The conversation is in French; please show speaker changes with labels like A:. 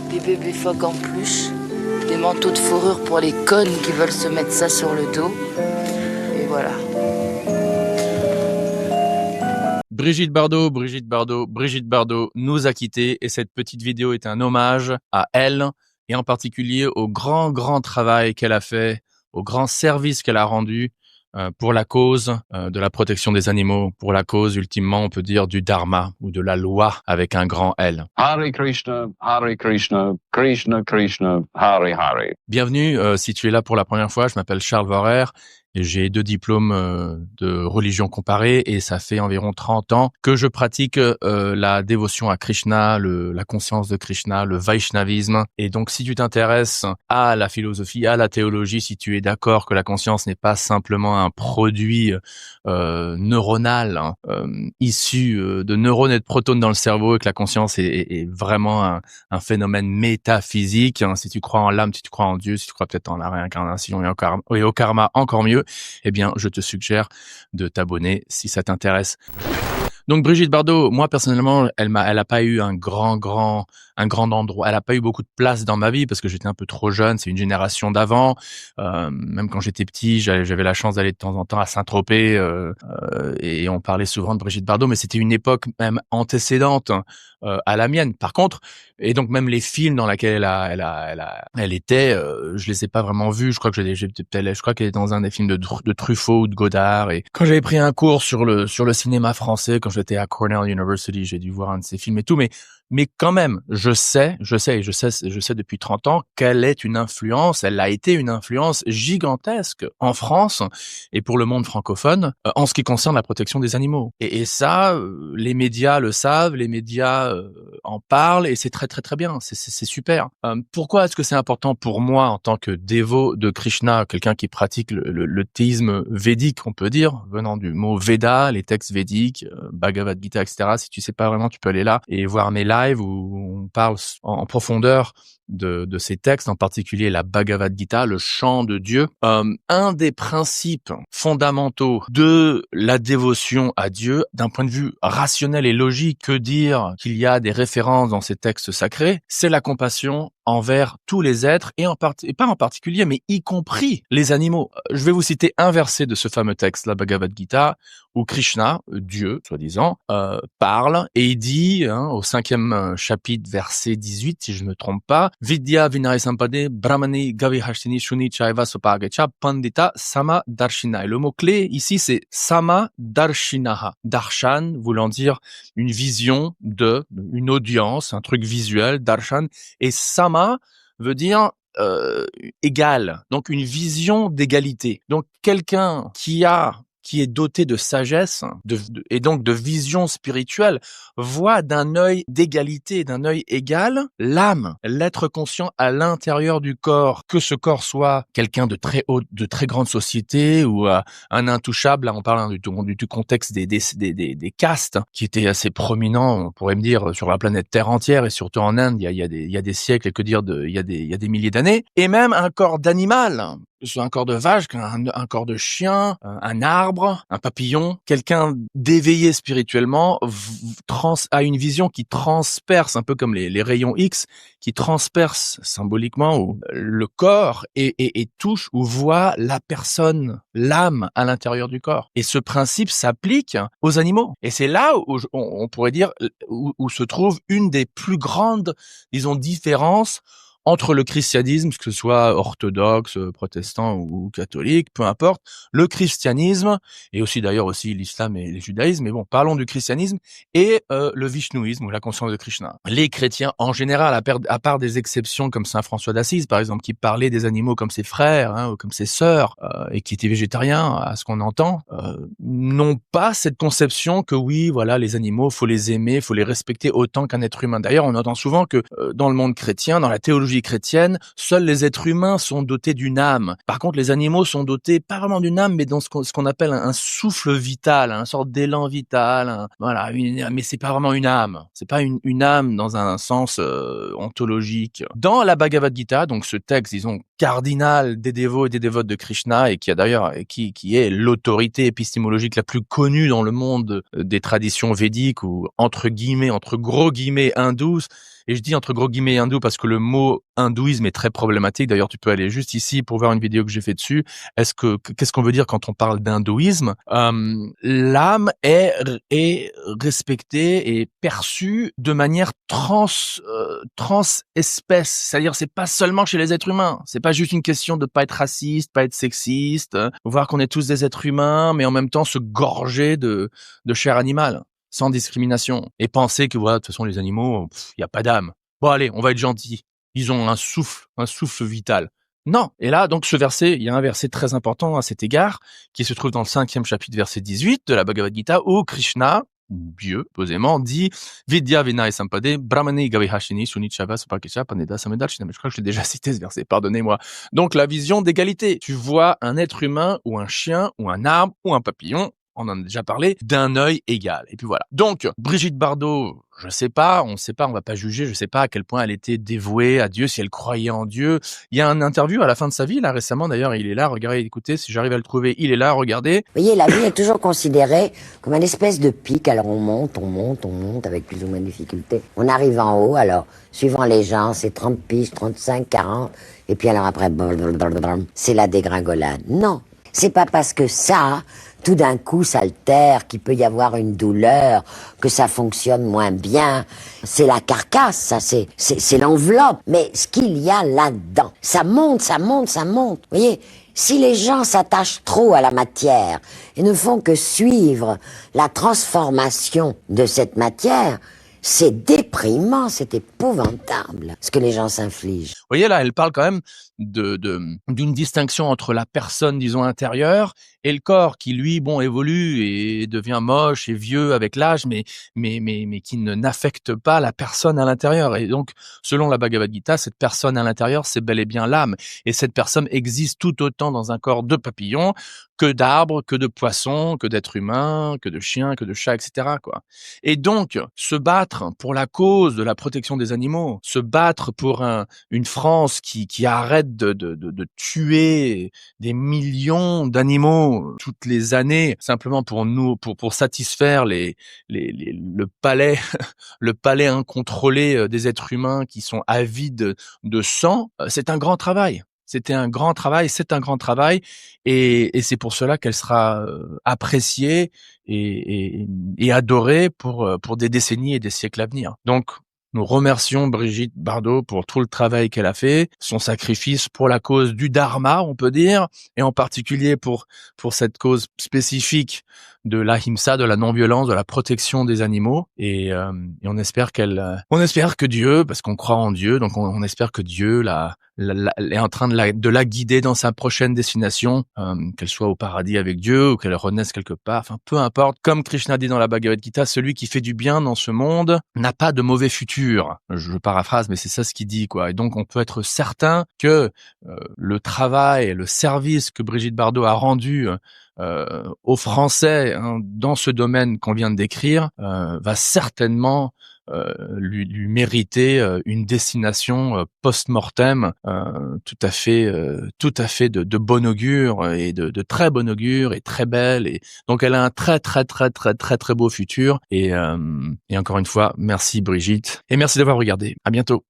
A: des bébés phoques en peluche, des manteaux de fourrure pour les connes qui veulent se mettre ça sur le dos. Et voilà.
B: Brigitte Bardot nous a quittés et cette petite vidéo est un hommage à elle et en particulier au grand travail qu'elle a fait, au grand service qu'elle a rendu pour la cause de la protection des animaux, pour la cause ultimement on peut dire du dharma ou de la loi avec un grand L.
C: Hare Krishna, Krishna Krishna, Hare Hare.
B: Bienvenue, si tu es là pour la première fois, je m'appelle Charles Vorer. Et j'ai 2 diplômes de religion comparée et ça fait environ 30 ans que je pratique la dévotion à Krishna, la conscience de Krishna, le Vaishnavisme. Et donc si tu t'intéresses à la philosophie, à la théologie, si tu es d'accord que la conscience n'est pas simplement un produit neuronal issu de neurones et de protones dans le cerveau et que la conscience est vraiment un phénomène métaphysique, si tu crois en l'âme, si tu crois en Dieu, si tu crois peut-être en la réincarnation et au karma encore mieux, eh bien, je te suggère de t'abonner si ça t'intéresse. Donc Brigitte Bardot, moi personnellement, elle a pas eu un grand endroit, elle a pas eu beaucoup de place dans ma vie parce que j'étais un peu trop jeune, c'est une génération d'avant. Même quand j'étais petit, j'avais la chance d'aller de temps en temps à Saint-Tropez et on parlait souvent de Brigitte Bardot, mais c'était une époque même antécédente à la mienne. Par contre, et donc même les films dans lesquels elle était, je les ai pas vraiment vus. Je crois qu'elle est dans un des films de Truffaut ou de Godard. Et quand j'avais pris un cours sur le cinéma français, quand j'étais à Cornell University, j'ai dû voir un de ces films et tout, mais quand même, je sais depuis 30 ans qu'elle est une influence, elle a été une influence gigantesque en France et pour le monde francophone en ce qui concerne la protection des animaux. Et ça, les médias le savent, les médias en parlent et c'est très bien, c'est super. Pourquoi est-ce que c'est important pour moi en tant que dévot de Krishna, quelqu'un qui pratique le théisme védique, on peut dire, venant du mot Veda, les textes védiques, Bhagavad Gita, etc. Si tu sais pas vraiment, tu peux aller là et voir mes lives où on parle en profondeur de ces textes, en particulier la Bhagavad Gita, le chant de Dieu. Un des principes fondamentaux de la dévotion à Dieu, d'un point de vue rationnel et logique, que dire qu'il y a des références dans ces textes sacrés, c'est la compassion envers tous les êtres et pas en particulier, mais y compris les animaux. Je vais vous citer un verset de ce fameux texte, la Bhagavad Gita, où Krishna, Dieu, soi-disant, parle et il dit, au 5e chapitre, verset 18, si je ne me trompe pas, Vidya Vinay Sampade Brahmani Gavihashtini Shuni Chaiva Sopagacha Pandita Sama Darshina. Et le mot-clé ici, c'est Sama Darshinaha. Darshan voulant dire une vision une audience, un truc visuel, Darshan. Et Sama veut dire égal. Donc une vision d'égalité. Donc quelqu'un qui est doté de sagesse et donc de vision spirituelle, voit d'un œil d'égalité, d'un œil égal, l'âme, l'être conscient à l'intérieur du corps, que ce corps soit quelqu'un de très haut, de très grande société ou un intouchable. Là, on parle du contexte des castes qui étaient assez prominents, on pourrait me dire, sur la planète Terre entière et surtout en Inde, il y a des siècles et que dire il y a des milliers d'années, et même un corps d'animal. Soit un corps de vache, un corps de chien, un arbre, un papillon. Quelqu'un d'éveillé spirituellement a une vision qui transperce, un peu comme les rayons X, qui transperce symboliquement le corps et touche ou voit la personne, l'âme à l'intérieur du corps. Et ce principe s'applique aux animaux. Et c'est là où on pourrait dire où se trouve une des plus grandes, disons, différences entre le christianisme, que ce soit orthodoxe, protestant ou catholique, peu importe, le christianisme, et aussi d'ailleurs aussi l'islam et le judaïsme, mais bon, parlons du christianisme, et le vishnouisme, ou la conscience de Krishna. Les chrétiens, en général, à part des exceptions comme Saint François d'Assise, par exemple, qui parlait des animaux comme ses frères, ou comme ses sœurs, et qui était végétarien, à ce qu'on entend, n'ont pas cette conception que oui, voilà, les animaux, faut les aimer, faut les respecter autant qu'un être humain. D'ailleurs, on entend souvent que dans le monde chrétien, dans la théologie chrétienne, seuls les êtres humains sont dotés d'une âme. Par contre, les animaux sont dotés pas vraiment d'une âme, mais dans ce qu'on appelle un souffle vital, une sorte d'élan vital. Mais c'est pas vraiment une âme. C'est pas une âme dans un sens ontologique. Dans la Bhagavad Gita, donc ce texte, disons, cardinal des dévots et des dévotes de Krishna et qui a d'ailleurs qui est l'autorité épistémologique la plus connue dans le monde des traditions védiques ou entre gros guillemets hindous. Et je dis entre gros guillemets hindou parce que le mot hindouisme est très problématique. D'ailleurs, tu peux aller juste ici pour voir une vidéo que j'ai fait dessus. Qu'est-ce qu'on veut dire quand on parle d'hindouisme? L'âme est respectée et perçue de manière trans-espèce. C'est-à-dire, c'est pas seulement chez les êtres humains. C'est pas juste une question de pas être raciste, pas être sexiste, voir qu'on est tous des êtres humains, mais en même temps se gorger de chair animale, sans discrimination. Et penser que, voilà, de toute façon, les animaux, y a pas d'âme. Bon, allez, on va être gentils. Ils ont un souffle vital. Non. Et là, donc, il y a un verset très important à cet égard, qui se trouve dans le 5e chapitre, verset 18 de la Bhagavad Gita, où Krishna, Dieu, posément, dit Vidya Vinay Sampade Brahmani Gavihashini Sunichava Supakesha Paneda Samedachinam. Je crois que je l'ai déjà cité ce verset, pardonnez-moi. Donc la vision d'égalité. Tu vois un être humain ou un chien ou un arbre ou un papillon, on en a déjà parlé, d'un œil égal. Et puis voilà. Donc, Brigitte Bardot, on va pas juger, je sais pas à quel point elle était dévouée à Dieu, si elle croyait en Dieu. Il y a un interview à la fin de sa vie, là, récemment, d'ailleurs, il est là, regardez, écoutez, si j'arrive à le trouver, il est là, regardez.
D: Vous voyez, la vie est toujours considérée comme une espèce de pic, alors on monte avec plus ou moins de difficulté. On arrive en haut, alors, suivant les gens, c'est 30 piges, 35, 40, et puis alors après, c'est la dégringolade. Non, c'est pas parce que ça, tout d'un coup s'altère, qu'il peut y avoir une douleur, que ça fonctionne moins bien. C'est la carcasse, ça, c'est l'enveloppe. Mais ce qu'il y a là-dedans, ça monte. Vous voyez, si les gens s'attachent trop à la matière et ne font que suivre la transformation de cette matière, c'est déprimant, c'est épouvantable, ce que les gens s'infligent.
B: Vous voyez, là, elle parle quand même d'une distinction entre la personne, disons, intérieure et le corps qui, lui, évolue et devient moche et vieux avec l'âge, mais qui n'affecte pas la personne à l'intérieur. Et donc, selon la Bhagavad Gita, cette personne à l'intérieur, c'est bel et bien l'âme. Et cette personne existe tout autant dans un corps de papillon que d'arbres, que de poissons, que d'êtres humains, que de chiens, que de chats, etc., quoi. Et donc, se battre pour la cause de la protection des animaux, se battre pour une France qui arrête de tuer des millions d'animaux toutes les années, simplement pour satisfaire le palais, le palais incontrôlé des êtres humains qui sont avides de sang, c'est un grand travail. C'est un grand travail, et c'est pour cela qu'elle sera appréciée et adorée pour des décennies et des siècles à venir. Donc, nous remercions Brigitte Bardot pour tout le travail qu'elle a fait, son sacrifice pour la cause du Dharma, on peut dire, et en particulier pour cette cause spécifique de l'ahimsa, de la non-violence, de la protection des animaux. Et on espère on espère que Dieu, parce qu'on croit en Dieu, donc on espère que Dieu est en train de la guider dans sa prochaine destination, qu'elle soit au paradis avec Dieu ou qu'elle renaisse quelque part, enfin peu importe. Comme Krishna dit dans la Bhagavad Gita, celui qui fait du bien dans ce monde n'a pas de mauvais futur. Je paraphrase, mais c'est ça ce qu'il dit, quoi. Et donc on peut être certain que le travail, le service que Brigitte Bardot a rendu aux Français dans ce domaine qu'on vient de décrire va certainement lui mériter une destination post-mortem tout à fait de bon augure et de très bon augure et très belle, et donc elle a un très beau futur, et encore une fois merci Brigitte et merci d'avoir regardé. À bientôt.